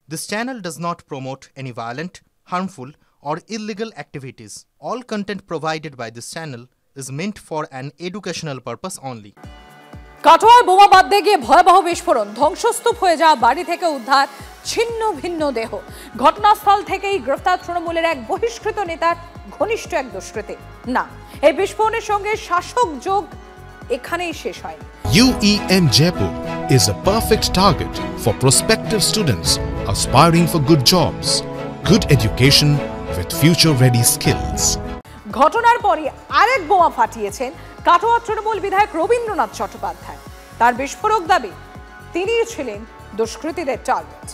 This channel does not promote any violent, harmful, or illegal activities. All content provided by this channel is meant for an educational purpose only. কাটোয়ায় বোমা বাঁধতে গিয়ে ভয়াবহ বিস্ফোরণ, ধ্বংসস্তূপ হয়ে যাওয়া বাড়ি থেকে উদ্ধার ছিন্ন ভিন্ন দেহ। ঘটনাস্থল থেকেই গ্রেফতার তৃণমূলের এক বহিষ্কৃত নেতার ঘনিষ্ঠ এক দুষ্কৃতী। না, এই বিস্ফোরণের সঙ্গে শাসক যোগ এখানেই শেষ হয়। UEM Jaipur is a perfect target for prospective students aspiring for good jobs, good education with future-ready skills. ঘটনার পরই আরেক বোমা ফাটিয়েছেন কাটোয়া তৃণমূল বিধায়ক রবীন্দ্রনাথ চট্টোপাধ্যায়। তার বিস্ফোরক দাবি তিনিই ছিলেন দুষ্কৃতীদের টার্গেট।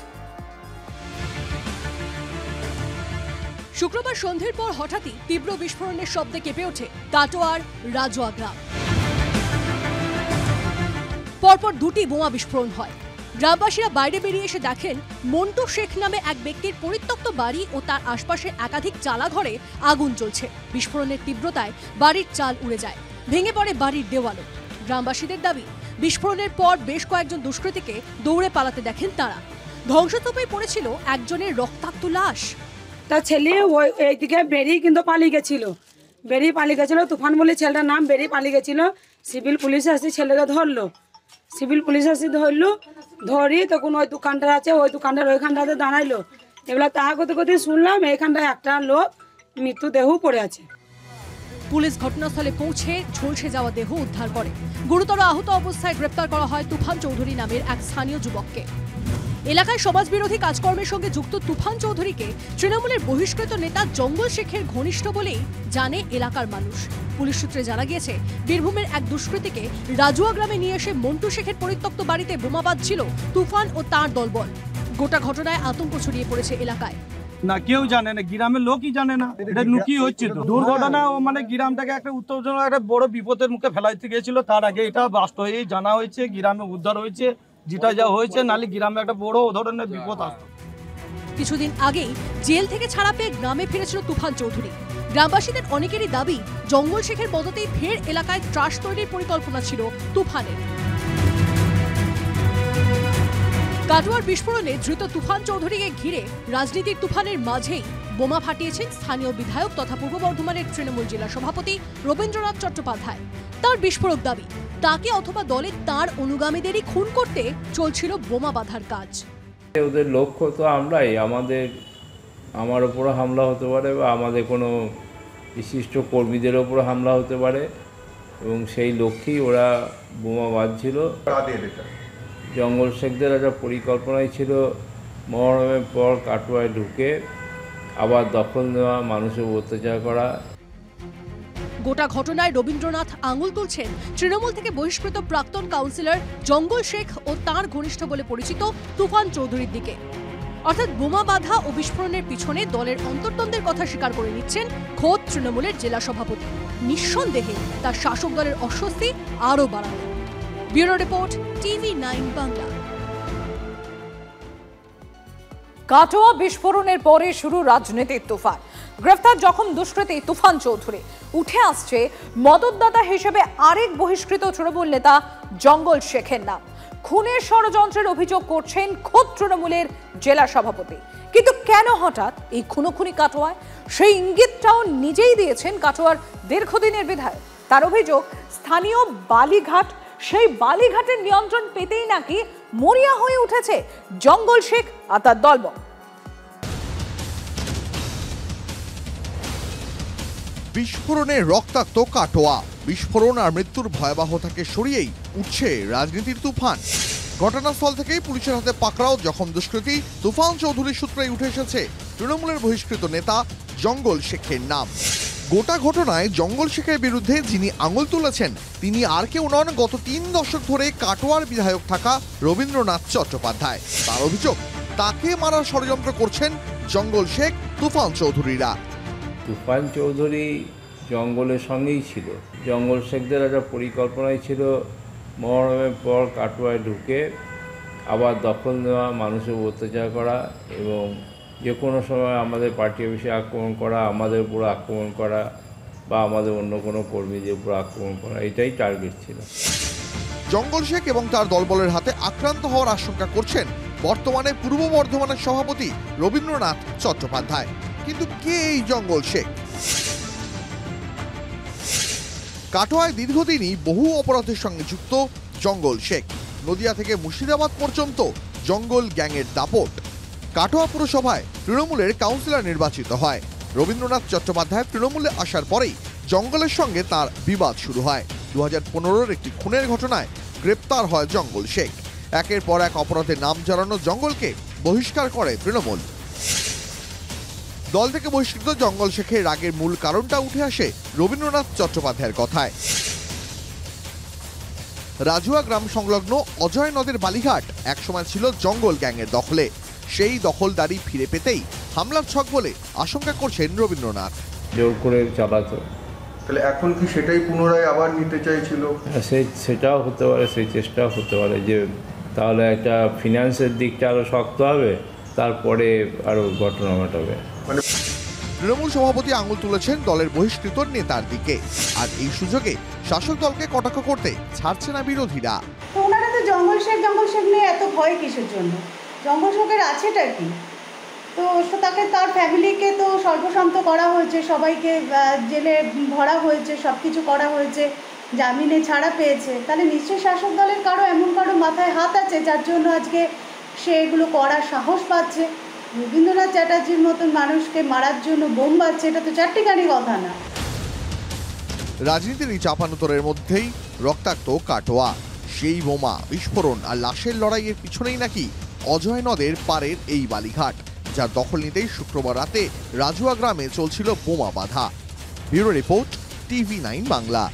শুক্রবার সন্ধ্যের পর হঠাৎই তীব্র বিস্ফোরণের শব্দে কেঁপে ওঠে কাটোয়ার রাজোয়া গ্রাম। পরপর দুটি বোমা বিস্ফোরণ হয়। গ্রামবাসীরা বাইরে বেরিয়ে এসে দেখেন মন্টু শেখ নামে এক ব্যক্তির পরিত্যক্ত বাড়ি ও তার আশপাশে একাধিক চালাঘরে আগুন জ্বলছে। বিস্ফোরণের তীব্রতায় বাড়ির চাল উড়ে যায়, ভেঙে পড়ে বাড়ির দেওয়ালও। গ্রামবাসীদের দাবি, বিস্ফোরণের পর বেশ কয়েকজন দুষ্কৃতীকে দৌড়ে পালাতে দেখেন তারা। ধ্বংসস্তূপে পড়েছিল একজনের রক্তাক্ত লাশ। তার ছেলে ওই এইদিকে বেরিয়ে কিন্তু পালিয়ে গেছিল, তুফান বলে ছেলেটার নাম, বেরিয়ে পালিয়ে গেছিল। সিভিল পুলিশ আসি ছেলেকে ধরলো, ধরি তখন ওই দোকানটা আছে, ওই দোকানটার ওইখানটাতে দাঁড়াইলো। এবার তা করতে শুনলাম এইখানটায় একটা লোক মৃত্যুদেহ পড়ে আছে। পুলিশ ঘটনাস্থলে পৌঁছে ঝলসে যাওয়া দেহ উদ্ধার করে। গুরুতর আহত অবস্থায় গ্রেপ্তার করা হয় তুফান চৌধুরী নামের এক স্থানীয় যুবককে। এলাকায় সমাজবিরোধী কাজকর্মের সঙ্গে যুক্ত তুফান চৌধুরীকে তৃণমূলের বহিষ্কৃত নেতা জঙ্গল শেখের ঘনিষ্ঠ বলেই জানে এলাকার মানুষ। পুলিশ সূত্রে জানা গিয়েছে, বীরভূমের এক দুষ্কৃতীকে রাজুয়া গ্রামে নিয়ে এসে মন্টু শেখের পরিত্যক্ত বাড়িতে বোমা বাঁধছিল তুফান ও তার দলবল। গোটা ঘটনায় আতঙ্ক ছড়িয়ে পড়েছে এলাকায়। না কেউ জানে না, গ্রামের লোকই জানে না এটা লুকিয়ে হচ্ছে। তো দুর্ঘটনা মানে গ্রামটাকে একটা উত্তেজনক একটা বড় বিপদের মুখে ফেলাইতে গিয়েছিল। তার আগে এটা বাস্তব হয়েই জানা হয়েছে, গ্রামে উদ্ধার হয়েছে যেটা যা হয়েছে, নালে গ্রামে একটা বড় ধরনের বিপদ আসতো। কিছুদিন আগেই জেল থেকে ছাড়া পেয়ে গ্রামে ফিরেছিল তুফান চৌধুরী। গ্রামবাসীদের অনেকেরই দাবি, জঙ্গল শেখের মদতেই ফের এলাকায় ত্রাস তৈরির পরিকল্পনা ছিল তুফানের। কাটোয়ার বিস্ফোরণে ধৃত তুফান চৌধুরীকে ঘিরে রাজনীতির তুফানের মাঝেই বোমা ফাটিয়েছেন স্থানীয় বিধায়ক তথা পূর্ব বর্ধমানের তৃণমূল জেলা সভাপতি রবীন্দ্রনাথ চট্টোপাধ্যায়। তার বিস্ফোরক দাবি, তাকে অথবা দলে তার অনুগামীদেরই খুন করতে চলছিল বোমা বাঁধার কাজ। ওদের লক্ষ্য তো আমরাই, আমার উপর হামলা হতে পারে বা আমাদের কোনো বিশিষ্ট কর্মীদের ওপর হামলা হতে পারে, এবং সেই লক্ষ্যেই ওরা বোমা বাঁধছিল। জঙ্গল শেখদের একটা পরিকল্পনাই ছিল মহরমের পর কাটোয়ায় ঢুকে আবার দখল নেওয়া, মানুষের অত্যাচার করা। গোটা ঘটনায় রবীন্দ্রনাথ আঙুল তুলছেন তৃণমূল থেকে বহিষ্কৃত প্রাক্তন কাউন্সিলর জঙ্গল শেখ ও তাঁর ঘনিষ্ঠ বলে পরিচিত তুফান চৌধুরীর দিকে। অর্থাৎ বোমা বাঁধা ও বিস্ফোরণের পিছনে দলের অন্তর্দ্বন্দ্বের কথা স্বীকার করে নিচ্ছেন খোদ তৃণমূলের জেলা সভাপতি। নিঃসন্দেহে তার শাসক দলের অস্বস্তি আরও বাড়াবে। Bureau report, TV9 Bangla. Katwa বিস্ফোরণের পরে শুরু রাজনীতির তুফান। গ্রেফতার জখম দুষ্কৃতী তুফান চৌধুরী। উঠে আসছে মদতদাতা হিসেবে আরেক বহিষ্কৃত তৃণমূল নেতা জঙ্গল শেখের নাম। খুনের ষড়যন্ত্রের অভিযোগ করছেন খোদ তৃণমূলের জেলা সভাপতি। কিন্তু কেন হঠাৎ এই খুনোখুনি কাটোয়ায়, সেই ইঙ্গিতটাও নিজেই দিয়েছেন কাটোয়ার দীর্ঘদিনের বিধায়ক। তার অভিযোগ, স্থানীয় বালিঘাট, সেই বালিঘাটের নিয়ন্ত্রণ পেতেই নাকি মরিয়া হয়ে উঠেছে জঙ্গল শেখ আর তার দলবল। বিস্ফোরণে রক্তাক্ত কাটোয়া। বিস্ফোরণ আর মৃত্যুর ভয়াবহতাকে সরিয়েই উঠছে রাজনীতির তুফান। ঘটনাস্থল থেকেই পুলিশের হাতে পাকড়াও জখম দুষ্কৃতী তুফান চৌধুরীর সূত্রেই উঠে এসেছে তৃণমূলের বহিষ্কৃত নেতা জঙ্গল শেখের নাম। গোটা ঘটনায় জঙ্গল শেখের বিরুদ্ধে যিনি আঙুল তুলেছেন তিনি আর কেউ নন, গত 3 দশক ধরে কাটোয়ার বিধায়ক থাকা রবীন্দ্রনাথ চট্টোপাধ্যায়। তার অভিযোগ, তাকে মারার ষড়যন্ত্র করছেন জঙ্গল শেখ, তুফান চৌধুরীরা। তুফান চৌধুরী জঙ্গলের সঙ্গেই ছিল। জঙ্গল শেখদের একটা পরিকল্পনাই ছিল মহরমের পর কাটোয়ায় ঢুকে আবার দখল নেওয়া, মানুষের অত্যাচার করা, এবং যে কোনো সময় আমাদের পার্টি অফিসে আক্রমণ করা, আমাদের উপর আক্রমণ করা বা আমাদের অন্য কোনো কর্মীদের উপর আক্রমণ করা, এটাই টার্গেট ছিল। জঙ্গল শেখ এবং তার দলবলের হাতে আক্রান্ত হওয়ার আশঙ্কা করছেন বর্তমানে পূর্ব বর্ধমানের সভাপতি রবীন্দ্রনাথ চট্টোপাধ্যায়। কিন্তু কে এই জঙ্গল শেখ? কাটোয়ায় দীর্ঘদিনই বহু অপরাধের সঙ্গে যুক্ত জঙ্গল শেখ। নদিয়া থেকে মুর্শিদাবাদ পর্যন্ত জঙ্গল গ্যাংয়ের দাপট। কাটোয়া পুরসভায় তৃণমূলের কাউন্সিলর নির্বাচিত হয়। রবীন্দ্রনাথ চট্টোপাধ্যায় তৃণমূলে আসার পরেই জঙ্গলের সঙ্গে তার বিবাদ শুরু হয়। 2015-র একটি খুনের ঘটনায় গ্রেপ্তার হয় জঙ্গল শেখ। একের পর এক অপরাধের নাম জড়ানো জঙ্গলকে বহিষ্কার করে তৃণমূল। দল থেকে বহিষ্কৃত জঙ্গল শেখের রাগের মূল কারণটা উঠে আসে রবীন্দ্রনাথ চট্টোপাধ্যায়ের কথায়। রাজুয়া গ্রাম সংলগ্ন অজয় নদের বালিঘাট একসময় ছিল জঙ্গল গ্যাংয়ের দখলে। সেই দখলদারি ফিরে পেতেই হামলার ছক বলে আশঙ্কা করছেন রবীন্দ্রনাথ। জোর করে চালাতো, তাহলে এখন কি সেটাই পুনরায় আবার নিতে চাইছিল? সেটাও হতে পারে, সেই চেষ্টাও হতে পারে যে তাহলে একটা ফিনান্সের দিকটা আরো শক্ত হবে, তারপরে আরো ঘটনা ঘটাবে। তৃণমূল সভাপতি আঙুল তুলেছেন দলের বহিষ্কৃত নেতার দিকে, আর এই সুযোগে শাসক দলকে কটাক্ষ করতে ছাড়ছে না বিরোধীরা। তো ওনারা তো জঙ্গল শেখ নিয়ে এত ভয় কিসের জন্য? জঙ্গল শেখের আছেটা কি? তো তাকে, তার ফ্যামিলিকে তো সর্বশান্ত করা হয়েছে, সবাইকে জেলে ভরা হয়েছে, সব কিছু করা হয়েছে, জামিনে ছাড়া পেয়েছে। তাহলে নিশ্চয়ই শাসক দলের এমন কারো মাথায় হাত আছে যার জন্য আজকে সে এগুলো করার সাহস পাচ্ছে। রবীন্দ্রনাথ চ্যাটার্জির মতন মানুষকে মারার জন্য বোম বাজছে, এটা তো চারটিখানি কথা না। রাজনীতির এই চাপানোতরের মধ্যেই রক্তাক্ত কাটোয়া। সেই বোমা বিস্ফোরণ আর লাশের লড়াইয়ের পিছনেই নাকি অজয় নদের পারের এই বালিঘাট, যার দখল নিতেই শুক্রবার রাতে রাজুয়া গ্রামে চলছিল বোমা বাঁধা। Bureau report, TV9 Bangla.